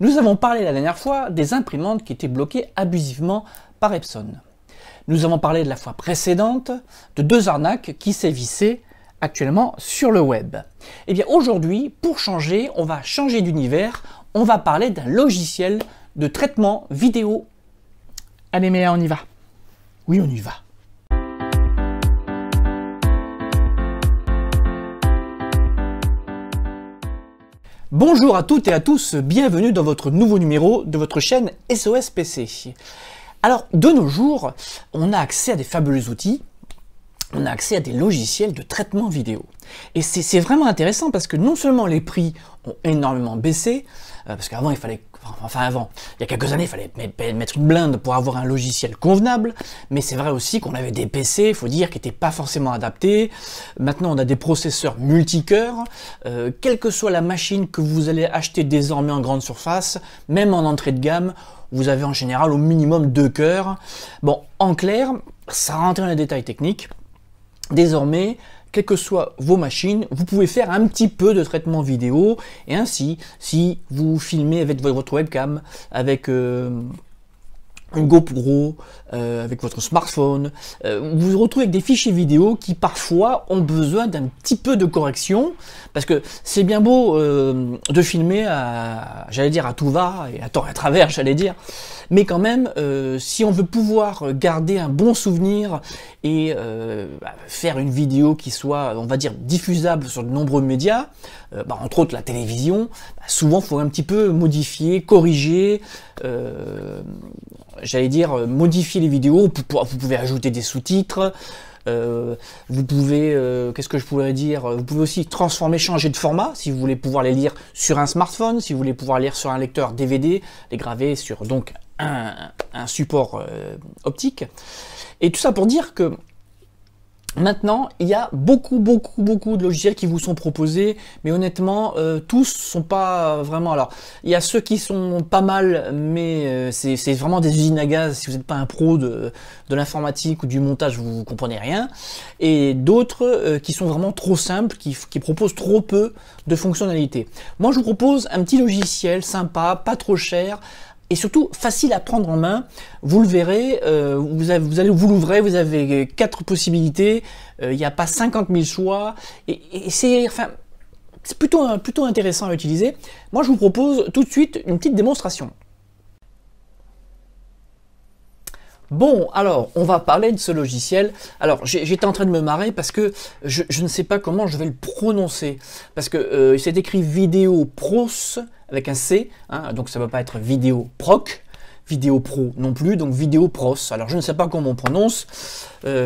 Nous avons parlé la dernière fois des imprimantes qui étaient bloquées abusivement par Epson. Nous avons parlé de la fois précédente de deux arnaques qui sévissaient actuellement sur le web. Et bien aujourd'hui, pour changer, on va changer d'univers, on va parler d'un logiciel de traitement vidéo. Allez Méa, on y va. Oui, on y va. Bonjour à toutes et à tous, bienvenue dans votre nouveau numéro de votre chaîne SOS PC. Alors, de nos jours, on a accès à des fabuleux outils, on a accès à des logiciels de traitement vidéo. Et c'est vraiment intéressant parce que non seulement les prix ont énormément baissé, parce qu'avant il fallait, il y a quelques années il fallait mettre une blinde pour avoir un logiciel convenable, mais c'est vrai aussi qu'on avait des PC, il faut dire, qui n'étaient pas forcément adaptés. Maintenant on a des processeurs multicœurs, quelle que soit la machine que vous allez acheter désormais en grande surface, même en entrée de gamme, vous avez en général au minimum 2 cœurs. Bon, en clair, ça rentre dans les détails techniques. Désormais, quelles que soient vos machines, vous pouvez faire un petit peu de traitement vidéo, et ainsi, si vous filmez avec votre webcam, avec une GoPro, avec votre smartphone, vous vous retrouvez avec des fichiers vidéo qui parfois ont besoin d'un petit peu de correction, parce que c'est bien beau de filmer à, j'allais dire à tout va, et à travers, j'allais dire, mais quand même, si on veut pouvoir garder un bon souvenir et faire une vidéo qui soit, on va dire, diffusable sur de nombreux médias, entre autres la télévision, souvent il faut un petit peu modifier, corriger, j'allais dire modifier les vidéos. Vous pouvez ajouter des sous-titres, vous pouvez, qu'est-ce que je pourrais dire, vous pouvez aussi transformer, changer de format, si vous voulez pouvoir les lire sur un smartphone, si vous voulez pouvoir lire sur un lecteur DVD, les graver sur donc un support optique. Et tout ça pour dire que maintenant, il y a beaucoup de logiciels qui vous sont proposés, mais honnêtement, tous sont pas vraiment... Alors, il y a ceux qui sont pas mal, mais c'est vraiment des usines à gaz. Si vous n'êtes pas un pro de l'informatique ou du montage, vous comprenez rien. Et d'autres qui sont vraiment trop simples, qui proposent trop peu de fonctionnalités. Moi, je vous propose un petit logiciel sympa, pas trop cher, et surtout facile à prendre en main. Vous le verrez, vous l'ouvrez, vous avez 4 possibilités, il n'y a pas 50 000 choix, et c'est plutôt intéressant à utiliser. Moi je vous propose tout de suite une petite démonstration. Bon, alors, on va parler de ce logiciel. Alors, j'étais en train de me marrer parce que je ne sais pas comment je vais le prononcer. Parce que c'est écrit Vidéo Pros avec un C, hein, donc ça ne va pas être Vidéo Proc, Vidéo Pro non plus, donc Vidéo Pros. Alors, je ne sais pas comment on prononce.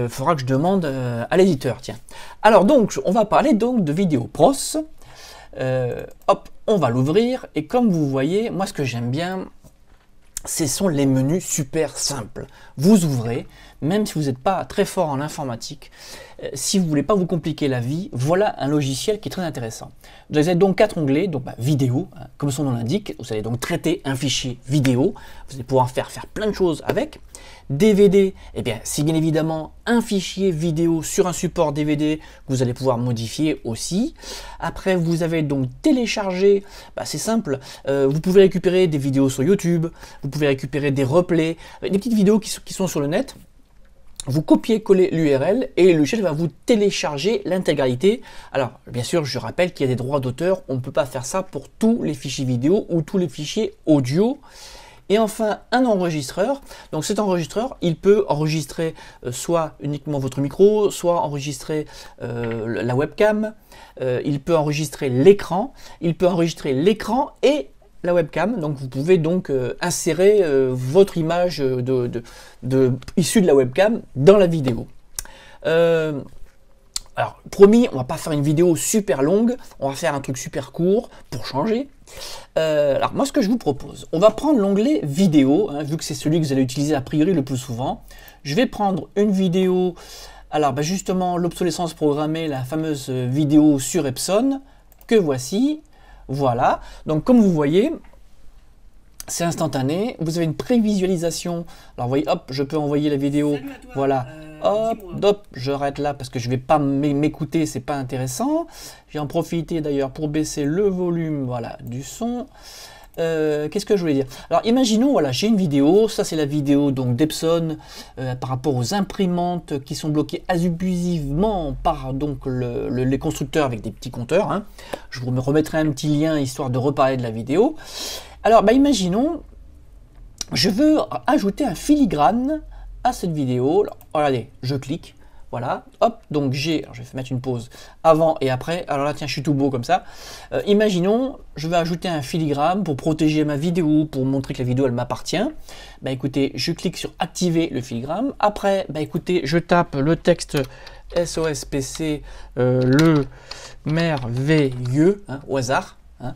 Faudra que je demande à l'éditeur, tiens. Alors, donc, on va parler donc de Vidéo Pros. Hop, on va l'ouvrir. Et comme vous voyez, moi, ce que j'aime bien, ce sont les menus super simples. Vous ouvrez, même si vous n'êtes pas très fort en informatique, si vous ne voulez pas vous compliquer la vie, voilà un logiciel qui est très intéressant. Vous avez donc 4 onglets, donc vidéo, hein, comme son nom l'indique, vous allez donc traiter un fichier vidéo, vous allez pouvoir faire plein de choses avec. DVD, eh bien c'est bien évidemment un fichier vidéo sur un support DVD que vous allez pouvoir modifier aussi. Après vous avez donc téléchargé, c'est simple, vous pouvez récupérer des vidéos sur YouTube, vous pouvez récupérer des replays, des petites vidéos qui sont sur le net. Vous copiez-collez l'URL et le logiciel va vous télécharger l'intégralité. Alors, bien sûr, je rappelle qu'il y a des droits d'auteur. On ne peut pas faire ça pour tous les fichiers vidéo ou tous les fichiers audio. Et enfin, un enregistreur. Donc cet enregistreur, il peut enregistrer soit uniquement votre micro, soit enregistrer la webcam. Il peut enregistrer l'écran. Il peut enregistrer l'écran et la webcam, donc vous pouvez donc insérer votre image issue de la webcam dans la vidéo. Alors promis, on va pas faire une vidéo super longue, on va faire un truc super court pour changer. Alors moi ce que je vous propose, on va prendre l'onglet vidéo, hein, vu que c'est celui que vous allez utiliser a priori le plus souvent. Je vais prendre une vidéo, alors justement l'obsolescence programmée, la fameuse vidéo sur Epson, que voici. Voilà, donc comme vous voyez, c'est instantané, vous avez une prévisualisation. Alors vous voyez, hop, je peux envoyer la vidéo, voilà, hop, j'arrête là parce que je ne vais pas m'écouter, c'est pas intéressant. J'ai en profité d'ailleurs pour baisser le volume, voilà, du son. qu'est-ce que je voulais dire? Alors imaginons, voilà, j'ai une vidéo, ça c'est la vidéo donc d'Epson par rapport aux imprimantes qui sont bloquées abusivement par donc les constructeurs avec des petits compteurs, hein. Je vous remettrai un petit lien histoire de reparler de la vidéo. Alors bah, imaginons, je veux ajouter un filigrane à cette vidéo. Alors, regardez, je clique. Voilà, hop, donc je vais mettre une pause avant et après. Alors là, tiens, je suis tout beau comme ça. Imaginons, je vais ajouter un filigrane pour protéger ma vidéo, pour montrer que la vidéo, elle m'appartient. Bah écoutez, je clique sur activer le filigrane. Après, bah écoutez, je tape le texte SOSPC, le merveilleux, hein, au hasard. Hein.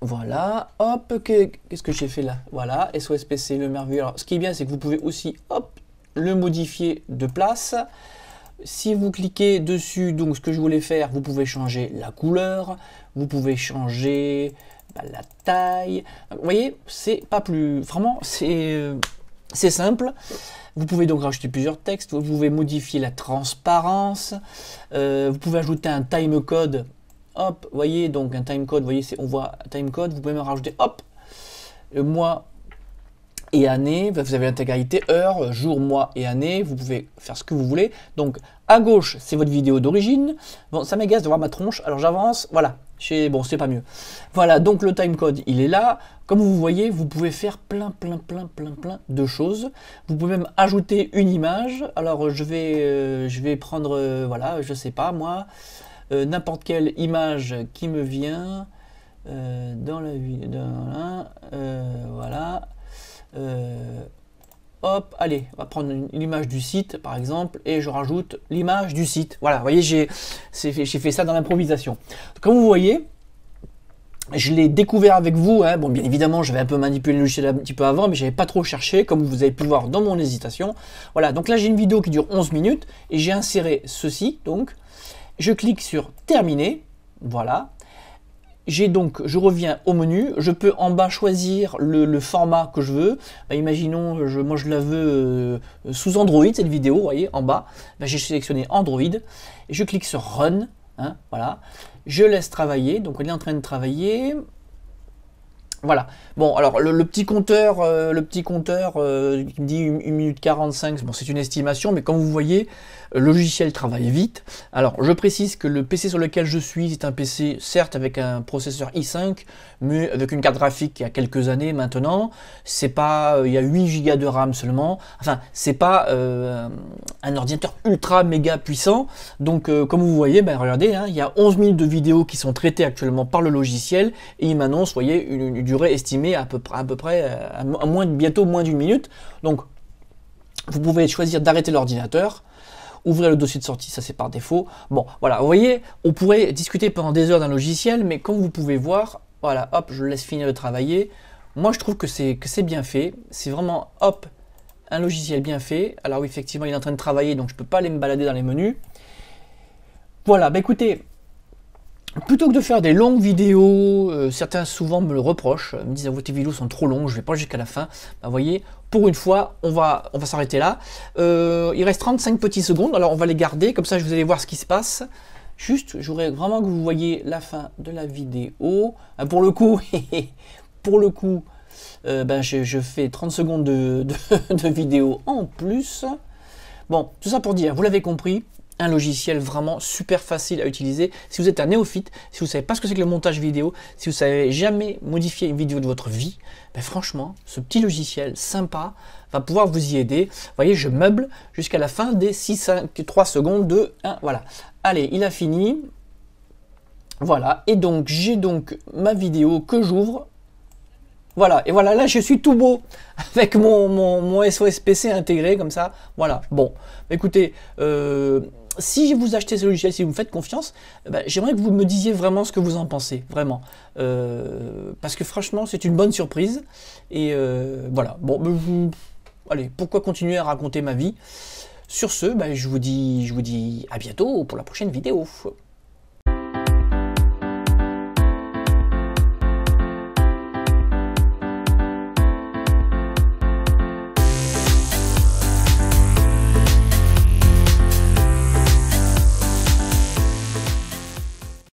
Voilà, hop, qu'est-ce que j'ai fait là? Voilà, SOSPC, le merveilleux. Alors, ce qui est bien, c'est que vous pouvez aussi, hop, le modifier de place. Si vous cliquez dessus, donc ce que je voulais faire, vous pouvez changer la couleur, vous pouvez changer la taille. Vous voyez, c'est pas plus... Vraiment, c'est simple. Vous pouvez donc rajouter plusieurs textes, vous pouvez modifier la transparence, vous pouvez ajouter un timecode. Hop, vous voyez, donc un timecode, vous voyez, on voit un timecode, vous pouvez même rajouter, hop, le mois et année, vous avez l'intégralité, heure, jour, mois et année, vous pouvez faire ce que vous voulez. Donc à gauche, c'est votre vidéo d'origine. Bon, ça m'agace de voir ma tronche, alors j'avance, voilà, bon, c'est pas mieux. Voilà, donc le timecode, il est là. Comme vous voyez, vous pouvez faire plein de choses. Vous pouvez même ajouter une image. Alors je vais prendre, voilà, je sais pas moi, n'importe quelle image qui me vient dans la vidéo, voilà. Hop, allez, on va prendre l'image du site par exemple et je rajoute l'image du site. Voilà, vous voyez, j'ai fait ça dans l'improvisation. Comme vous voyez, je l'ai découvert avec vous, hein. Bon, bien évidemment, j'avais un peu manipulé le logiciel un petit peu avant, mais j'avais pas trop cherché, comme vous avez pu voir dans mon hésitation. Voilà, donc là j'ai une vidéo qui dure 11 minutes et j'ai inséré ceci, donc je clique sur terminer, voilà. Je reviens au menu, je peux en bas choisir le format que je veux. Bah, imaginons, moi je la veux sous Android, cette vidéo, vous voyez, en bas. Bah, j'ai sélectionné Android, et je clique sur Run, hein, voilà. Je laisse travailler, donc on est en train de travailler. Voilà. Bon, alors le petit compteur qui me dit 1 minute 45, bon, c'est une estimation, mais comme vous voyez, le logiciel travaille vite. Alors, je précise que le PC sur lequel je suis est un PC, certes, avec un processeur i5, mais avec une carte graphique il y a quelques années maintenant. C'est pas, il y a 8 Go de RAM seulement. Enfin, c'est pas un ordinateur ultra méga puissant. Donc, comme vous voyez, ben, regardez, hein, il y a 11 minutes de vidéos qui sont traitées actuellement par le logiciel et il m'annonce, vous voyez, une durée estimée à peu près bientôt moins d'une minute. Donc, vous pouvez choisir d'arrêter l'ordinateur, ouvrir le dossier de sortie, ça c'est par défaut. Bon, voilà, vous voyez, on pourrait discuter pendant des heures d'un logiciel, mais comme vous pouvez voir, voilà, hop, je laisse finir de travailler. Moi, je trouve que c'est bien fait. C'est vraiment, hop, un logiciel bien fait. Alors oui, effectivement, il est en train de travailler, donc je ne peux pas aller me balader dans les menus. Voilà, bah écoutez, plutôt que de faire des longues vidéos, certains souvent me le reprochent, me disent vos vidéos sont trop longues, je vais pas jusqu'à la fin. Bah, vous voyez, pour une fois, on va s'arrêter là. Il reste 35 petites secondes, alors on va les garder, comme ça vous allez voir ce qui se passe. Juste, je voudrais vraiment que vous voyez la fin de la vidéo. Pour le coup, ben, je fais 30 secondes de vidéo en plus. Bon, tout ça pour dire, vous l'avez compris, un logiciel vraiment super facile à utiliser. Si vous êtes un néophyte, si vous ne savez pas ce que c'est que le montage vidéo, si vous ne savez jamais modifier une vidéo de votre vie, ben franchement, ce petit logiciel sympa va pouvoir vous y aider. Vous voyez, je meuble jusqu'à la fin des 3 secondes de 1. Voilà. Allez, il a fini. Voilà. Et donc, j'ai donc ma vidéo que j'ouvre. Voilà, et voilà, là je suis tout beau avec mon SOSPC intégré comme ça. Voilà, bon, écoutez, si vous achetez ce logiciel, si vous me faites confiance, ben, j'aimerais que vous me disiez vraiment ce que vous en pensez, vraiment. Parce que franchement, c'est une bonne surprise. Et voilà, bon, allez, pourquoi continuer à raconter ma vie? Sur ce, ben, je vous dis à bientôt pour la prochaine vidéo.